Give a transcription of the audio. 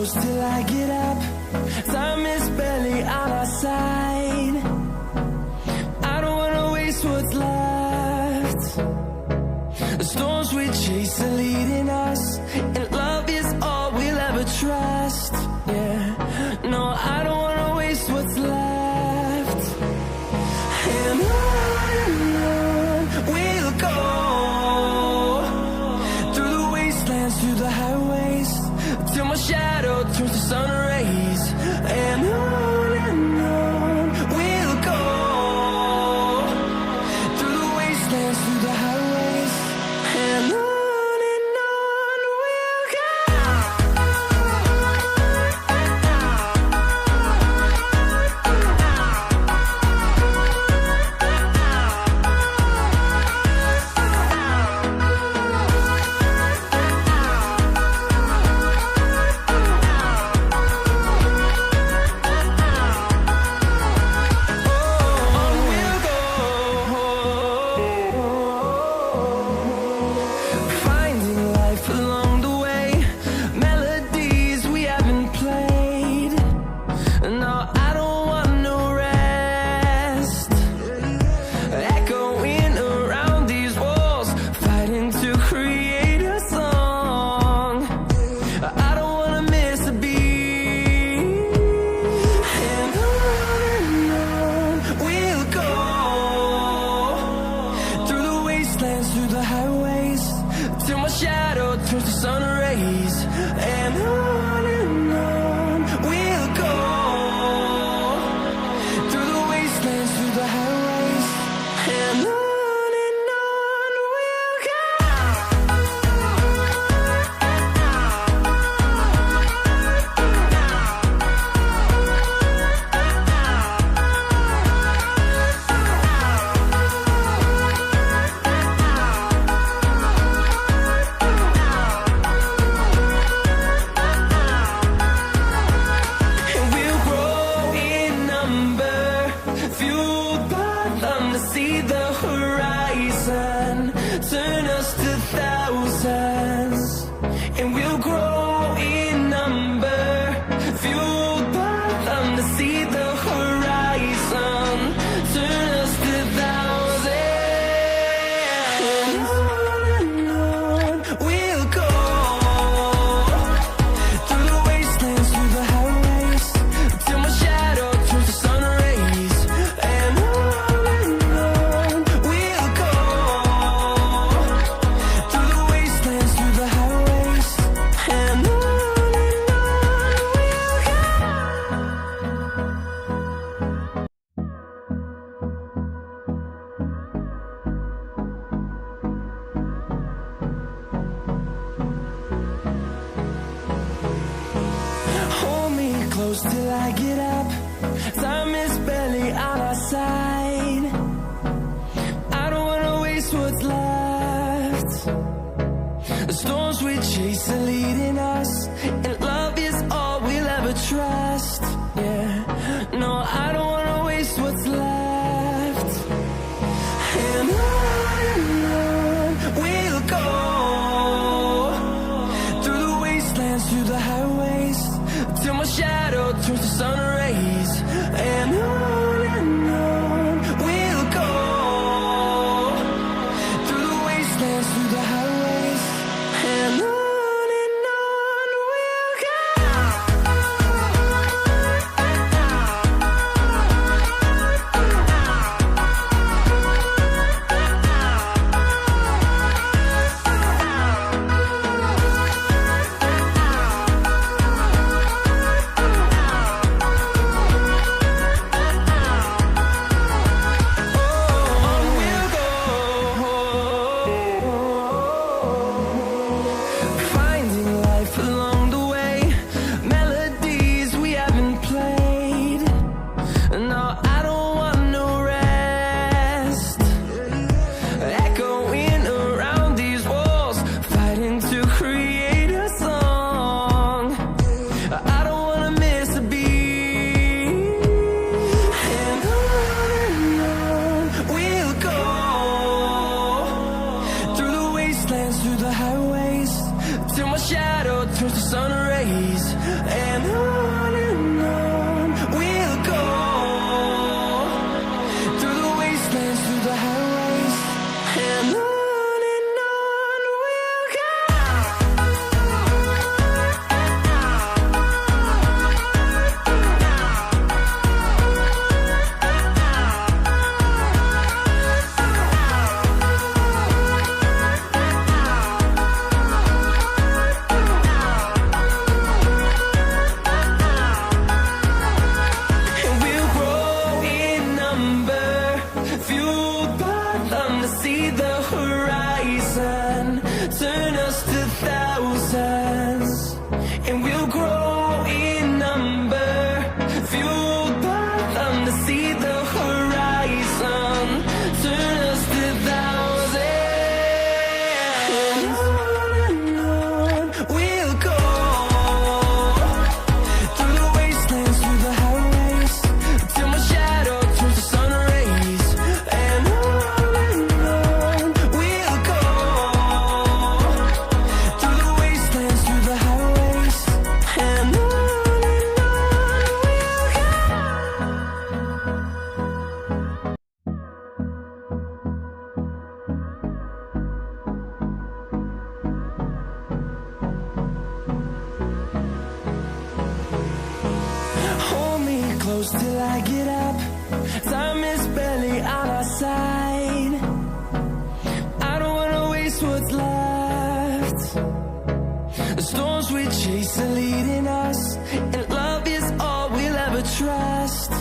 close till I get up. Time is barely on our side. I don't wanna waste what's left. The storms we chase are leading us, and love is all we'll ever trust. Yeah, no, I don't wanna waste what's left. And on we'll go, through the wastelands, through the highways, till my shadow turns to sun rays. And on we'll go, through the wastelands, through the highways, and on we'll go. Through the highways, till my shadow turns to sun rays. And on we'll go, through the wastelands, through the highways, and on we'll go. See the horizon, turn us to thousands, and we'll grow in number, fueled by them to see the horizon, turn us to thousands. And on we'll go, through the wastelands, through the highways, till my shadow turns to sun rays. And close till I get up. Time is barely on our side. I don't wanna waste what's left. The storms we chase are leading us, and love is all we'll ever trust. Yeah, no, I don't wanna waste what's left. And on we'll go, through the wastelands, through the highways, till my shadow turns to sun rays. And on we'll go, through the wastelands, through the highways, and on we'll go. till my shadow turns to sun rays. And on we'll go, through the wastelands, through the highways, and on we'll go. See the horizon turn us to thousands, and we'll grow in number, fueled by them to see the horizon turn us to thousands. And on we'll go, through the wastelands, through the highways, till my shadow turns to sun rays. And close till I get up. Time is barely on our side. I don't wanna waste what's left. The storms we chase are leading us, and love is all we'll ever trust.